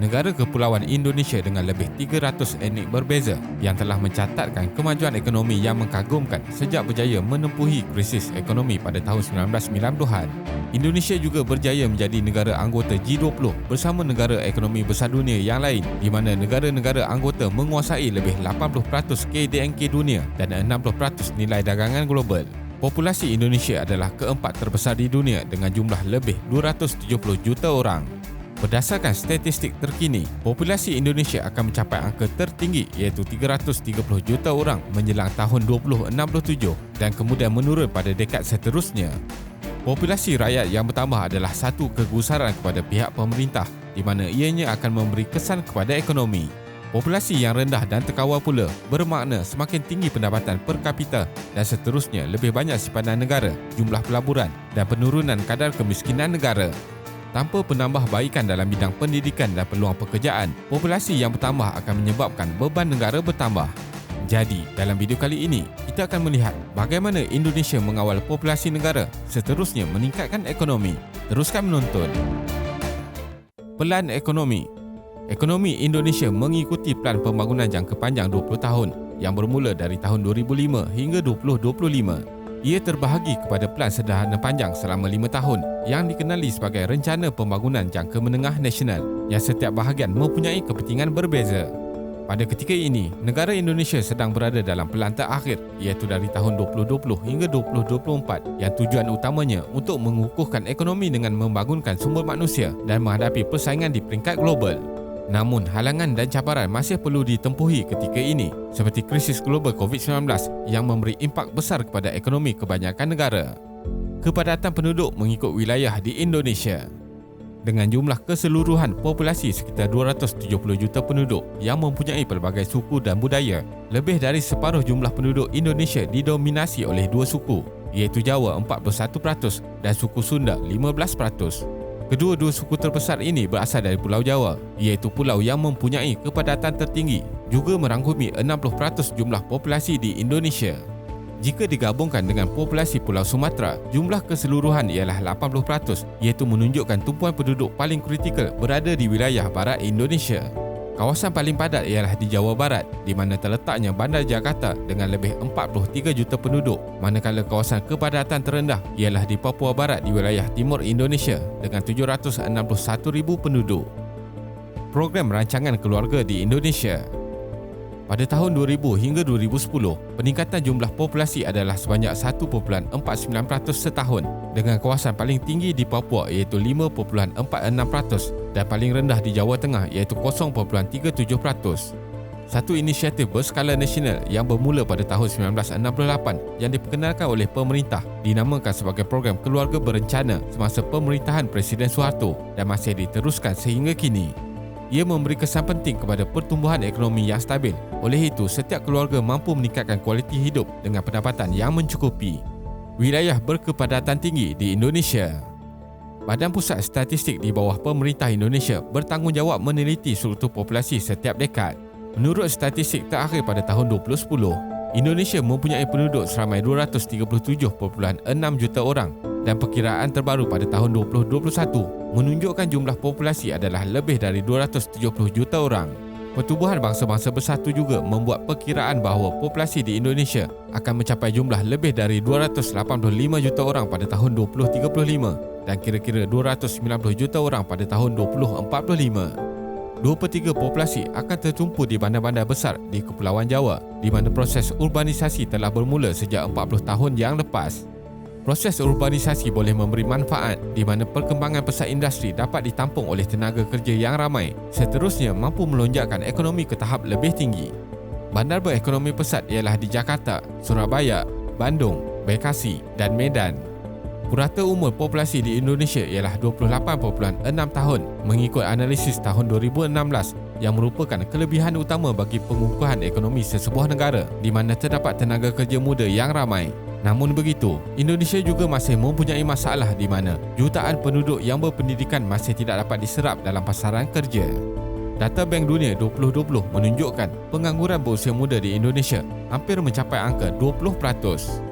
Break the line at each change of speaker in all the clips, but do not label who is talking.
Negara Kepulauan Indonesia dengan lebih 300 etnik berbeza yang telah mencatatkan kemajuan ekonomi yang mengkagumkan sejak berjaya menempuhi krisis ekonomi pada tahun 1990-an. Indonesia juga berjaya menjadi negara anggota G20 bersama negara ekonomi besar dunia yang lain, di mana negara-negara anggota menguasai lebih 80% KDNK dunia dan 60% nilai dagangan global. Populasi Indonesia adalah keempat terbesar di dunia dengan jumlah lebih 270 juta orang. Berdasarkan statistik terkini, populasi Indonesia akan mencapai angka tertinggi iaitu 330 juta orang menjelang tahun 2067 dan kemudian menurun pada dekad seterusnya. Populasi rakyat yang bertambah adalah satu kegusaran kepada pihak pemerintah di mana ianya akan memberi kesan kepada ekonomi. Populasi yang rendah dan terkawal pula bermakna semakin tinggi pendapatan per kapita dan seterusnya lebih banyak simpanan negara, jumlah pelaburan dan penurunan kadar kemiskinan negara. Tanpa penambahbaikan dalam bidang pendidikan dan peluang pekerjaan, populasi yang bertambah akan menyebabkan beban negara bertambah. Jadi, dalam video kali ini, kita akan melihat bagaimana Indonesia mengawal populasi negara, seterusnya meningkatkan ekonomi. Teruskan menonton. Pelan ekonomi. Ekonomi Indonesia mengikuti Pelan Pembangunan Jangka Panjang 20 tahun yang bermula dari tahun 2005 hingga 2025. Ia terbahagi kepada Pelan Sederhana Panjang selama 5 tahun yang dikenali sebagai Rencana Pembangunan Jangka Menengah Nasional yang setiap bahagian mempunyai kepentingan berbeza. Pada ketika ini, negara Indonesia sedang berada dalam pelan terakhir iaitu dari tahun 2020 hingga 2024 yang tujuan utamanya untuk mengukuhkan ekonomi dengan membangunkan sumber manusia dan menghadapi persaingan di peringkat global. Namun, halangan dan cabaran masih perlu ditempuhi ketika ini seperti krisis global COVID-19 yang memberi impak besar kepada ekonomi kebanyakan negara. Kepadatan penduduk mengikut wilayah di Indonesia. Dengan jumlah keseluruhan populasi sekitar 270 juta penduduk yang mempunyai pelbagai suku dan budaya, lebih dari separuh jumlah penduduk Indonesia didominasi oleh dua suku, iaitu Jawa 41% dan suku Sunda 15%. Kedua-dua suku terbesar ini berasal dari Pulau Jawa, iaitu pulau yang mempunyai kepadatan tertinggi, juga merangkumi 60% jumlah populasi di Indonesia. Jika digabungkan dengan populasi Pulau Sumatera, jumlah keseluruhan ialah 80%, iaitu menunjukkan tumpuan penduduk paling kritikal berada di wilayah barat Indonesia. Kawasan paling padat ialah di Jawa Barat, di mana terletaknya Bandar Jakarta dengan lebih 43 juta penduduk, manakala kawasan kepadatan terendah ialah di Papua Barat di wilayah timur Indonesia dengan 761,000 penduduk. Program rancangan keluarga di Indonesia. Pada tahun 2000 hingga 2010, peningkatan jumlah populasi adalah sebanyak 1.49% setahun, dengan kawasan paling tinggi di Papua iaitu 5.46% dan paling rendah di Jawa Tengah iaitu 0.37%. Satu inisiatif berskala nasional yang bermula pada tahun 1968 yang diperkenalkan oleh pemerintah dinamakan sebagai Program Keluarga Berencana semasa pemerintahan Presiden Soeharto dan masih diteruskan sehingga kini. Ia memberi kesan penting kepada pertumbuhan ekonomi yang stabil. Oleh itu, setiap keluarga mampu meningkatkan kualiti hidup dengan pendapatan yang mencukupi. Wilayah berkepadatan tinggi di Indonesia. Badan Pusat Statistik di bawah pemerintah Indonesia bertanggungjawab meneliti struktur populasi setiap dekad. Menurut statistik terakhir pada tahun 2010, Indonesia mempunyai penduduk seramai 237.6 juta orang dan perkiraan terbaru pada tahun 2021 menunjukkan jumlah populasi adalah lebih dari 270 juta orang. Pertubuhan bangsa-bangsa bersatu juga membuat perkiraan bahawa populasi di Indonesia akan mencapai jumlah lebih dari 285 juta orang pada tahun 2035 dan kira-kira 290 juta orang pada tahun 2045. 2/3 populasi akan tertumpu di bandar-bandar besar di Kepulauan Jawa, di mana proses urbanisasi telah bermula sejak 40 tahun yang lepas. Proses urbanisasi boleh memberi manfaat di mana perkembangan pesat industri dapat ditampung oleh tenaga kerja yang ramai, seterusnya mampu melonjakkan ekonomi ke tahap lebih tinggi. Bandar berekonomi pesat ialah di Jakarta, Surabaya, Bandung, Bekasi dan Medan. Purata umur populasi di Indonesia ialah 28.6 tahun mengikut analisis tahun 2016 yang merupakan kelebihan utama bagi pengukuhan ekonomi sesebuah negara di mana terdapat tenaga kerja muda yang ramai. Namun begitu, Indonesia juga masih mempunyai masalah di mana jutaan penduduk yang berpendidikan masih tidak dapat diserap dalam pasaran kerja. Data Bank Dunia 2020 menunjukkan pengangguran berusia muda di Indonesia hampir mencapai angka 20%.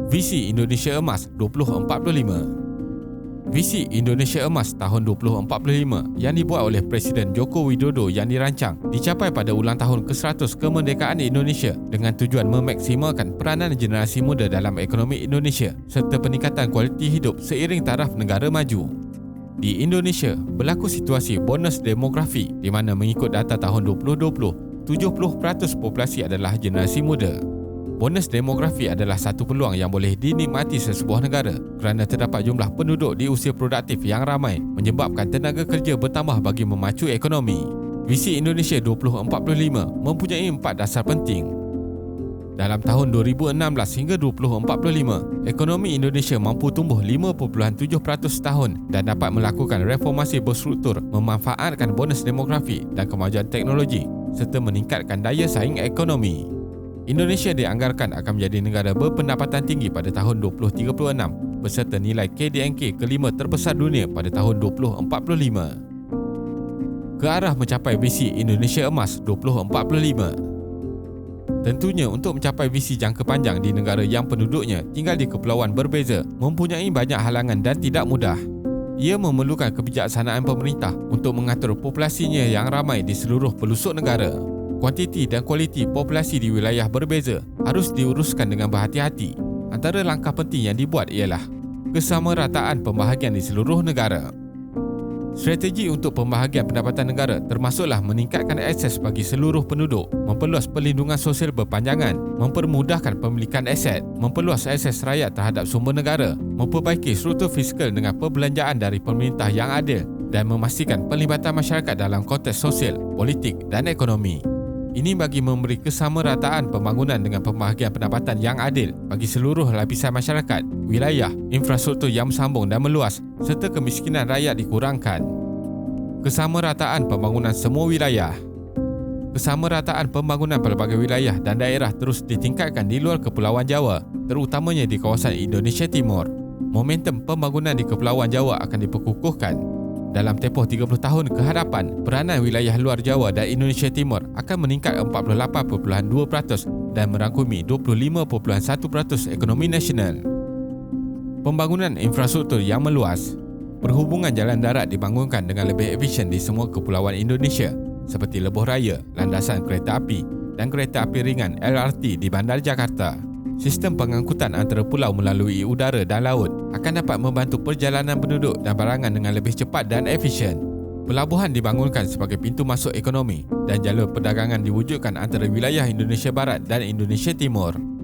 Visi Indonesia Emas 2045. Visi Indonesia Emas tahun 2045 yang dibuat oleh Presiden Joko Widodo yang dirancang dicapai pada ulang tahun ke-100 kemerdekaan Indonesia dengan tujuan memaksimalkan peranan generasi muda dalam ekonomi Indonesia serta peningkatan kualiti hidup seiring taraf negara maju. Di Indonesia, berlaku situasi bonus demografi di mana mengikut data tahun 2020, 70% populasi adalah generasi muda. Bonus demografi adalah satu peluang yang boleh dinikmati sesebuah negara kerana terdapat jumlah penduduk di usia produktif yang ramai menyebabkan tenaga kerja bertambah bagi memacu ekonomi. Visi Indonesia 2045 mempunyai 4 dasar penting. Dalam tahun 2016 hingga 2045, ekonomi Indonesia mampu tumbuh 5.7% tahun dan dapat melakukan reformasi berstruktur memanfaatkan bonus demografi dan kemajuan teknologi serta meningkatkan daya saing ekonomi. Indonesia dianggarkan akan menjadi negara berpendapatan tinggi pada tahun 2036 beserta nilai KDNK kelima terbesar dunia pada tahun 2045. Ke arah mencapai visi Indonesia Emas 2045. Tentunya untuk mencapai visi jangka panjang di negara yang penduduknya tinggal di kepulauan berbeza mempunyai banyak halangan dan tidak mudah. Ia memerlukan kebijaksanaan pemerintah untuk mengatur populasinya yang ramai di seluruh pelosok negara. Kuantiti dan kualiti populasi di wilayah berbeza harus diuruskan dengan berhati-hati. Antara langkah penting yang dibuat ialah kesamarataan pembahagian di seluruh negara. Strategi untuk pembahagian pendapatan negara termasuklah meningkatkan akses bagi seluruh penduduk, memperluas perlindungan sosial berpanjangan, mempermudahkan pemilikan aset, memperluas akses rakyat terhadap sumber negara, memperbaiki struktur fiskal dengan perbelanjaan dari pemerintah yang adil dan memastikan pelibatan masyarakat dalam konteks sosial, politik dan ekonomi. Ini bagi memberi kesamarataan pembangunan dengan pembahagian pendapatan yang adil bagi seluruh lapisan masyarakat, wilayah, infrastruktur yang bersambung dan meluas serta kemiskinan rakyat dikurangkan. Kesamarataan pembangunan semua wilayah. Kesamarataan pembangunan pelbagai wilayah dan daerah terus ditingkatkan di luar Kepulauan Jawa, terutamanya di kawasan Indonesia Timur. Momentum pembangunan di Kepulauan Jawa akan diperkukuhkan. Dalam tempoh 30 tahun ke hadapan, peranan wilayah luar Jawa dan Indonesia Timur akan meningkat 48.2% dan merangkumi 25.1% ekonomi nasional. Pembangunan infrastruktur yang meluas. Perhubungan jalan darat dibangunkan dengan lebih efisien di semua kepulauan Indonesia seperti lebuh raya, landasan kereta api dan kereta api ringan LRT di Bandar Jakarta. Sistem pengangkutan antara pulau melalui udara dan laut akan dapat membantu perjalanan penduduk dan barangan dengan lebih cepat dan efisien. Pelabuhan dibangunkan sebagai pintu masuk ekonomi dan jalur perdagangan diwujudkan antara wilayah Indonesia Barat dan Indonesia Timur.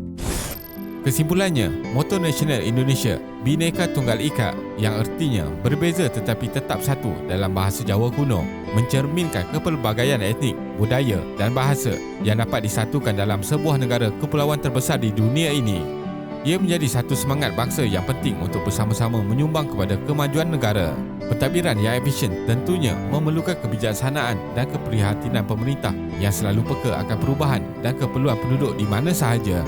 Kesimpulannya, moto nasional Indonesia Bhinneka Tunggal Ika yang artinya berbeza tetapi tetap satu dalam bahasa Jawa kuno mencerminkan kepelbagaian etnik, budaya dan bahasa yang dapat disatukan dalam sebuah negara kepulauan terbesar di dunia ini. Ia menjadi satu semangat bangsa yang penting untuk bersama-sama menyumbang kepada kemajuan negara. Pentadbiran yang efisien tentunya memerlukan kebijaksanaan dan keprihatinan pemerintah yang selalu peka akan perubahan dan keperluan penduduk di mana sahaja.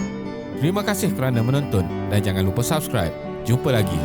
Terima kasih kerana menonton dan jangan lupa subscribe. Jumpa lagi.